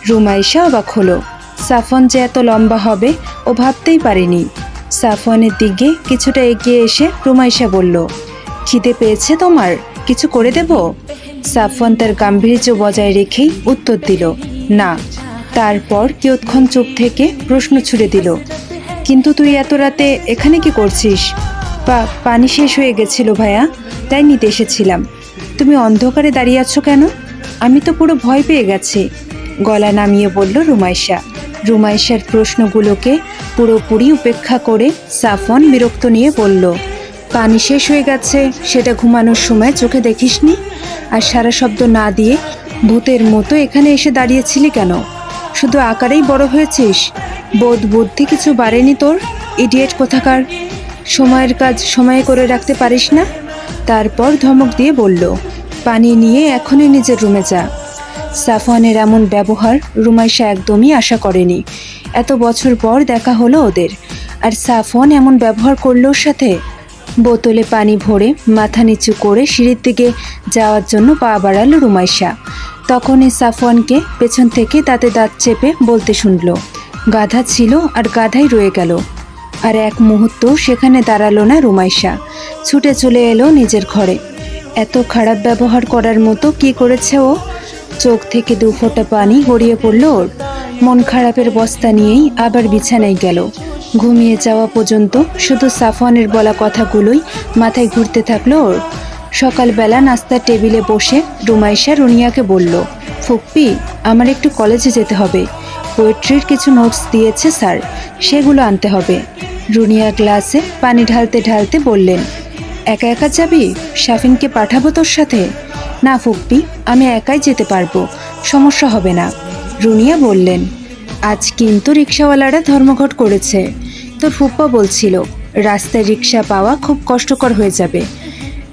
রুমাইশা অবাক হলো। সাফওয়ান যে এত লম্বা হবে ও ভাবতেই পারেনি। সাফওয়ানের দিকে কিছুটা এগিয়ে এসে রুমাইশা বলল, খিদে পেয়েছে তোমার? কিছু করে দেব? সাফওয়ান তার গাম্ভীর্য বজায় রেখেই উত্তর দিল, না। তারপর কিয়ৎক্ষণ চুপ থেকে প্রশ্ন ছুড়ে দিল, কিন্তু তুই এত রাতে এখানে কি করছিস? পানি শেষ হয়ে গেছিল ভাইয়া, তাই নিতে এসেছিলাম। তুমি অন্ধকারে দাঁড়িয়ে আছো কেন? আমি তো পুরো ভয় পেয়ে গেছি, গলা নামিয়ে বলল রুমাইশা। রুমাইশার প্রশ্নগুলোকে পুরোপুরি উপেক্ষা করে সাফওয়ান বিরক্ত নিয়ে বলল, পানি শেষ হয়ে গেছে সেটা ঘুমানোর সময় চোখে দেখিসনি? আর সারা শব্দ না দিয়ে ভূতের মতো এখানে এসে দাঁড়িয়েছিলি কেন? শুধু আকারেই বড় হয়েছিস, বোধ বুদ্ধি কিছু বাড়েনি তোর? ইডিয়েট কোথাকার! সময়ের কাজ সময়ে করে রাখতে পারিস না? তারপর ধমক দিয়ে বলল, পানি নিয়ে এখনই নিজের রুমে যা। সাফওয়ানের এমন ব্যবহার রুমাইশা একদমই আশা করেনি। এত বছর পর দেখা হলো ওদের, আর সাফওয়ান এমন ব্যবহার করলো ওর সাথে। বোতলে পানি ভরে মাথা নিচু করে সিঁড়ির দিকে যাওয়ার জন্য পা বাড়ালো রুমাইশা। তখনই সাফওয়ানকে পেছন থেকে দাঁতে দাঁত চেপে বলতে শুনল, গাধা ছিল আর গাধাই রয়ে গেল। আর এক মুহূর্ত সেখানে দাঁড়ালো না রুমাইশা, ছুটে চলে এলো নিজের ঘরে। এত খারাপ ব্যবহার করার মতো কি করেছে ও? চোখ থেকে 2 ফোঁটা পানি গড়িয়ে পড়ল ওর। মন খারাপের বস্তা নিয়েই আবার বিছানায় গেল। ঘুমিয়ে যাওয়া পর্যন্ত শুধু সাফওয়ানের বলা কথাগুলোই মাথায় ঘুরতে থাকলো ওর। সকালবেলা নাস্তার টেবিলে বসে রুমাইশা রুনিয়াকে বলল, ফুপ্পি, আমার একটু কলেজে যেতে হবে। পোয়েট্রির কিছু নোটস দিয়েছে স্যার, সেগুলো আনতে হবে। রুনিয়া গ্লাসে পানি ঢালতে ঢালতে বললেন, একা একা যাবি? শাফিনকে পাঠাবো তোর সাথে? না ফুপ্পি, আমি একাই যেতে পারবো, সমস্যা হবে না। রুনিয়া বললেন, আজ কিন্তু রিক্সাওয়ালারা ধর্মঘট করেছে। তোর ফুপ্পা বলছিল রাস্তায় রিক্সা পাওয়া খুব কষ্টকর হয়ে যাবে।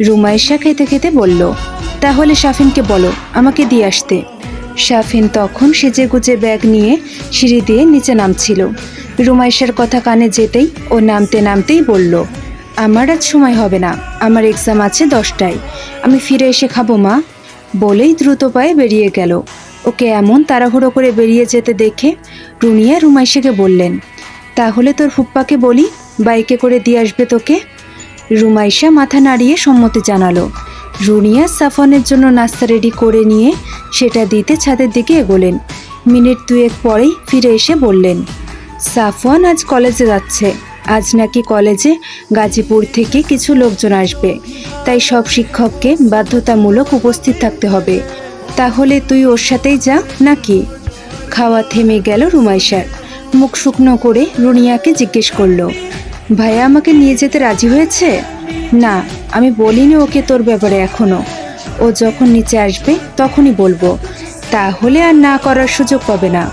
রুমাইশা খেতে খেতে বলল, তাহলে শাফিনকে বলো আমাকে দিয়ে আসতে। শাফিন তখন সেজেগুজে ব্যাগ নিয়ে সিঁড়ি দিয়ে নিচে নামছিল। রুমাইশার কথা কানে যেতেই ও নামতে নামতেই বলল, আমার আজ সময় হবে না, আমার এক্সাম আছে 10টায়, আমি ফিরে এসে খাবো মা। বলেই দ্রুত পায়ে বেরিয়ে গেল। ওকে এমন তাড়াহুড়ো করে বেরিয়ে যেতে দেখে রুনিয়া রুমাইশাকে বললেন, তাহলে তোর ফুপ্পাকে বলি বাইকে করে দিয়ে আসবে তোকে। রুমাইশা মাথা নাড়িয়ে সম্মতি জানালো। রুনিয়া সাফওয়ানের জন্য নাস্তা রেডি করে নিয়ে সেটা দিতে ছাদের দিকে এগোলেন। মিনিট 2 পরেই ফিরে এসে বললেন, সাফওয়ান আজ কলেজে যাচ্ছে। আজ নাকি কলেজে গাজীপুর থেকে কিছু লোকজন আসবে, তাই সব শিক্ষককে বাধ্যতামূলক উপস্থিত থাকতে হবে। তাহলে তুই ওর সাথেই যা নাকি? খাওয়া থেমে গেল রুমাইশার। মুখ শুকনো করে রুনিয়াকে জিজ্ঞেস করলো, ভাইয়া আমাকে নিয়ে যেতে রাজি হয়েছে? না, আমি বলিনি ওকে তোর ব্যাপারে এখনো। ও যখন নিচে আসবে তখনই বলবো, তাহলে আর না করার সুযোগ পাবে না।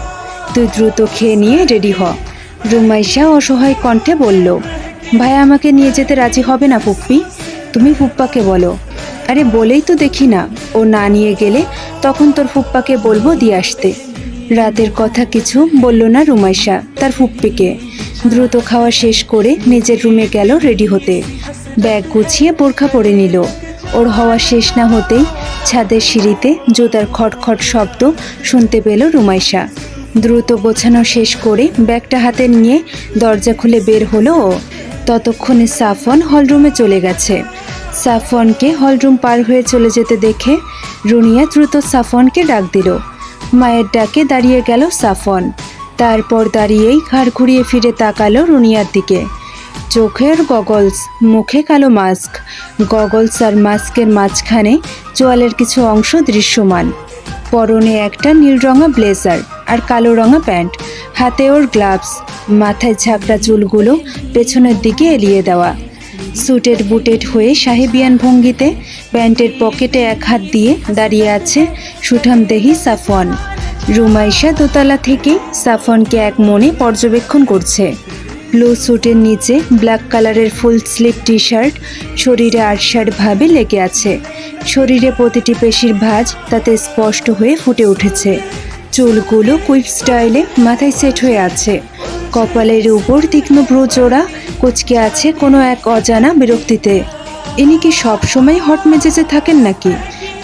তুই দ্রুত খেয়ে নিয়ে রেডি হ। রুমাইশা অসহায় কণ্ঠে বলল, ভাইয়া আমাকে নিয়ে যেতে রাজি হবে না ফুপ্পি, তুমি ফুপ্পাকে বলো। আরে বলেই তো দেখি না, ও না নিয়ে গেলে তখন তোর ফুপ্পাকে বলবো দিয়ে আসতে। রাতের কথা কিছু বলল না রুমাইশা তার ফুপ্পিকে। দ্রুত খাওয়া শেষ করে নিজের রুমে গেল রেডি হতে। ব্যাগ গুছিয়ে বোরখা পরে নিল। ওর হওয়া শেষ না হতেই ছাদের সিঁড়িতে জুতার খটখট শব্দ শুনতে পেল রুমাইশা। দ্রুত গোছানো শেষ করে ব্যাগটা হাতে নিয়ে দরজা খুলে বের হলো ও। ততক্ষণে সাফওয়ান হলরুমে চলে গেছে। সাফওয়ানকে হলরুম পার হয়ে চলে যেতে দেখে রুনিয়া দ্রুত সাফওয়ানকে ডাক দিল। মায়ের ডাকে দাঁড়িয়ে গেল সাফওয়ান। তারপর দাঁড়িয়েই ঘাড় ঘুরিয়ে ফিরে তাকালো রুনিয়ার দিকে। চোখের গগলস, মুখে কালো মাস্ক। গগলস আর মাস্কের মাঝখানে চোয়ালের কিছু অংশ দৃশ্যমান। পরনে একটা নীল রঙা ব্লেজার আর কালো রঙা প্যান্ট, হাতে ওর গ্লাভস। মাথায় ঝাঁকড়া চুলগুলো পেছনের দিকে এলিয়ে দেওয়া। সুটেড বুটেড হয়ে সাহেবিয়ান ভঙ্গিতে প্যান্টের পকেটে এক হাত দিয়ে দাঁড়িয়ে আছে সুঠামদেহী সাফওয়ান। রুমাইশা দোতলা থেকেই সাফওয়ানকে এক মনে পর্যবেক্ষণ করছে। ব্লু স্যুটের নিচে ব্ল্যাক কালারের ফুল স্লিভ টি শার্ট শরীরে আটসাটভাবে লেগে আছে। শরীরে প্রতিটি পেশির ভাঁজ তাতে স্পষ্ট হয়ে ফুটে উঠেছে। চুলগুলো কুইপ স্টাইলে মাথায় সেট হয়ে আছে। কপালের উপর তীক্ষ্ণ ভ্রু জোড়া কুঁচকে আছে কোনো এক অজানা বিরক্তিতে। ইনি কি সবসময় হট মেজাজে থাকেন নাকি,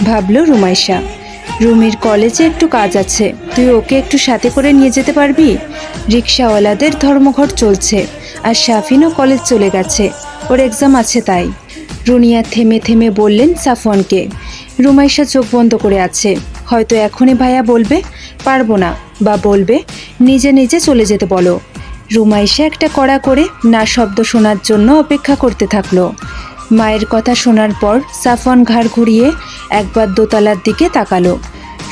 ভাবল রুমাইশা। রুমির কলেজে একটু কাজ আছে, তুই ওকে একটু সাথে করে নিয়ে যেতে পারবি? রিক্সাওয়ালাদের ধর্মঘট চলছে, আর শাফিনও কলেজ চলে গেছে, ওর এক্সাম আছে তাই। রুনিয়া থেমে থেমে বললেন সাফওয়ানকে। রুমাইশা চোখ বন্ধ করে আছে, হয়তো এখনই ভাইয়া বলবে পারবো না, বা বলবে নিজে নিজে চলে যেতে বলো। রুমাইশা একটা কড়া করে না শব্দ শোনার জন্য অপেক্ষা করতে থাকলো। মায়ের কথা শোনার পর সাফওয়ান ঘাড় ঘুরিয়ে একবার দোতলার দিকে তাকালো।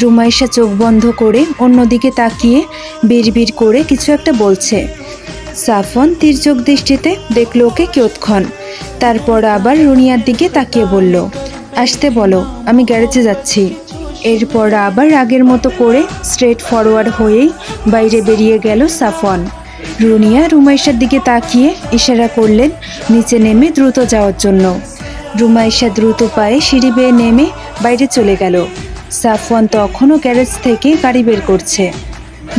রুমাইশা চোখ বন্ধ করে অন্যদিকে তাকিয়ে বিড়বিড় করে কিছু একটা বলছে। সাফওয়ান তির্যক দৃষ্টিতে দেখল ওকে কিয়ৎক্ষণ, তারপর আবার রুনিয়ার দিকে তাকিয়ে বলল, আসতে বলো, আমি গ্যারেজে যাচ্ছি। এরপর আবার আগের মতো করে স্ট্রেট ফরওয়ার্ড হয়েই বাইরে বেরিয়ে গেল সাফওয়ান। রুনিয়া রুমাইশার দিকে তাকিয়ে ইশারা করলেন নিচে নেমে দ্রুত যাওয়ার জন্য। রুমাইশা দ্রুত পায়ে সিঁড়ি বেয়ে নেমে বাইরে চলে গেল। সাফওয়ান তখনও গ্যারেজ থেকে গাড়ি বের করছে।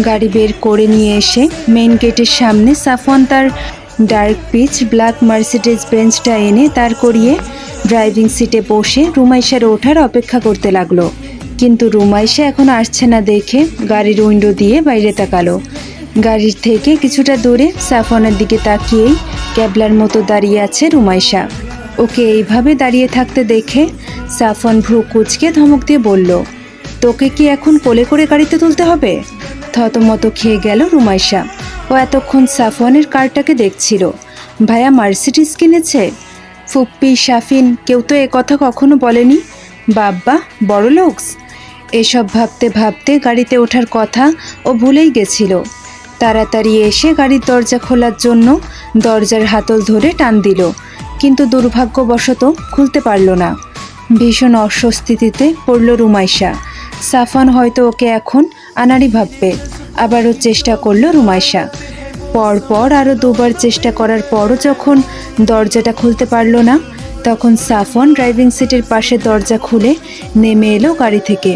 গাড়ি বের করে নিয়ে এসে মেইন গেটের সামনে সাফওয়ান তার ডার্ক পিচ ব্ল্যাক মার্সিডিজ বেঞ্চটা এনে দাঁড় করিয়ে ড্রাইভিং সিটে বসে রুমাইশার ওঠার অপেক্ষা করতে লাগলো। কিন্তু রুমাইশা এখন আসছে না দেখে গাড়ির উইন্ডো দিয়ে বাইরে তাকালো। গাড়ির থেকে কিছুটা দূরে সাফওয়ানের দিকে তাকিয়েই ক্যাবলার মতো দাঁড়িয়ে আছে রুমাইশা। ওকে এইভাবে দাঁড়িয়ে থাকতে দেখে সাফওয়ান ভ্রু কুঁচকে ধমক দিয়ে বলল, তোকে কি এখন কোলে করে গাড়িতে তুলতে হবে? থতমত খেয়ে গেল রুমাইশা। ও এতক্ষণ সাফওয়ানের কারটাকে দেখছিল। ভাইয়া মার্সিডিজ কিনেছে? ফুপ্পি, শাফিন, কেউ তো এ কথা কখনো বলেনি। বাব্বা, বড় লোকস। এসব ভাবতে ভাবতে গাড়িতে ওঠার কথা ও ভুলেই গেছিল। তাড়াতাড়ি এসে গাড়ির দরজা খোলার জন্য দরজার হাতল ধরে টান দিল, কিন্তু দুর্ভাগ্যবশত খুলতে পারল না। ভীষণ অস্বস্তিতে পড়ল রুমাইশা। সাফওয়ান হয়তো ওকে এখন আনাড়ি ভাববে। আবারও চেষ্টা করলো রুমাইশা। পরপর আরও দুবার চেষ্টা করার পরও যখন দরজাটা খুলতে পারল না, তখন সাফওয়ান ড্রাইভিং সিটের পাশে দরজা খুলে নেমে এলো গাড়ি থেকে।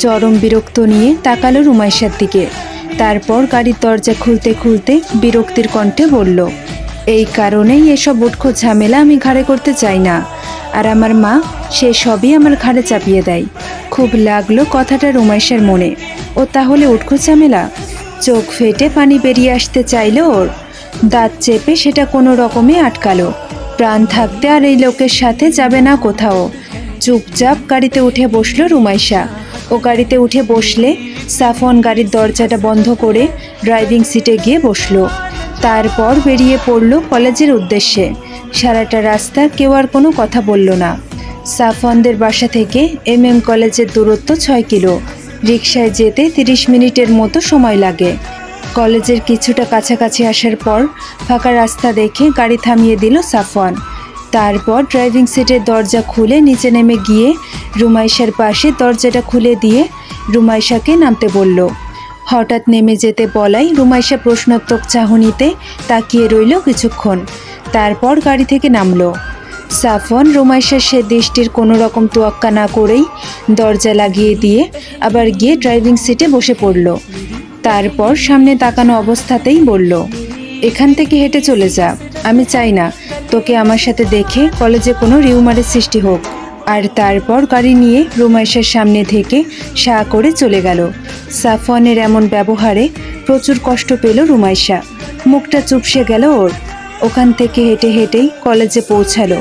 চরম বিরক্ত নিয়ে তাকালো রুমাইশার দিকে। তারপর গাড়ির দরজা খুলতে খুলতে বিরক্তির কণ্ঠে বলল, এই কারণেই এসব উটকো ঝামেলা আমি ঘাড়ে করতে চাই না, আর আমার মা সে সবই আমার ঘাড়ে চাপিয়ে দেয়। খুব লাগলো কথাটা রুমাইশার মনে। ও তাহলে উটকো ঝামেলা? চোখ ফেটে পানি বেরিয়ে আসতে চাইলো ওর। দাঁত চেপে সেটা কোনো রকমে আটকালো। প্রাণ থাকতে আর এই লোকের সাথে যাবে না কোথাও। চুপচাপ গাড়িতে উঠে বসলো রুমাইশা। ও গাড়িতে উঠে বসলে সাফওয়ান গাড়ির দরজাটা বন্ধ করে ড্রাইভিং সিটে গিয়ে বসলো। তারপর বেরিয়ে পড়ল কলেজের উদ্দেশ্যে। সারাটা রাস্তা কেউ আর কোনো কথা বলল না। সাফওয়ানদের বাসা থেকে কলেজের দূরত্ব 6 কিলো। রিকশায় যেতে 30 মিনিটের মতো সময় লাগে। কলেজের কিছুটা কাছাকাছি আসার পর ফাঁকা রাস্তা দেখে গাড়ি থামিয়ে দিল সাফওয়ান। তারপর ড্রাইভিং সিটের দরজা খুলে নিচে নেমে গিয়ে রুমাইশার পাশে দরজাটা খুলে দিয়ে রুমাইশাকে নামতে বলল। হঠাৎ নেমে যেতে বলাই রুমাইশা প্রশ্নোত্তক চাহনিতে তাকিয়ে রইল কিছুক্ষণ। তারপর গাড়ি থেকে নামলো। সাফওয়ান রুমাইশার সে দৃষ্টির কোনো রকম তোয়াক্কা না করেই দরজা লাগিয়ে দিয়ে আবার গিয়ে ড্রাইভিং সিটে বসে পড়ল। তারপর সামনে তাকানো অবস্থাতেই বলল, এখান থেকে হেঁটে চলে যা। আমি চাই না তোকে আমার সাথে দেখে কলেজে কোনো রিউমারের সৃষ্টি হোক। আর তারপর গাড়ি নিয়ে রুমাইশার সামনে থেকে সাঁ করে চলে গেল। সাফওয়ানের এমন ব্যবহারে প্রচুর কষ্ট পেল রুমাইশা। মুখটা চুপসে গেল ওর। ওখান থেকে হেঁটে হেঁটেই কলেজে পৌঁছালো।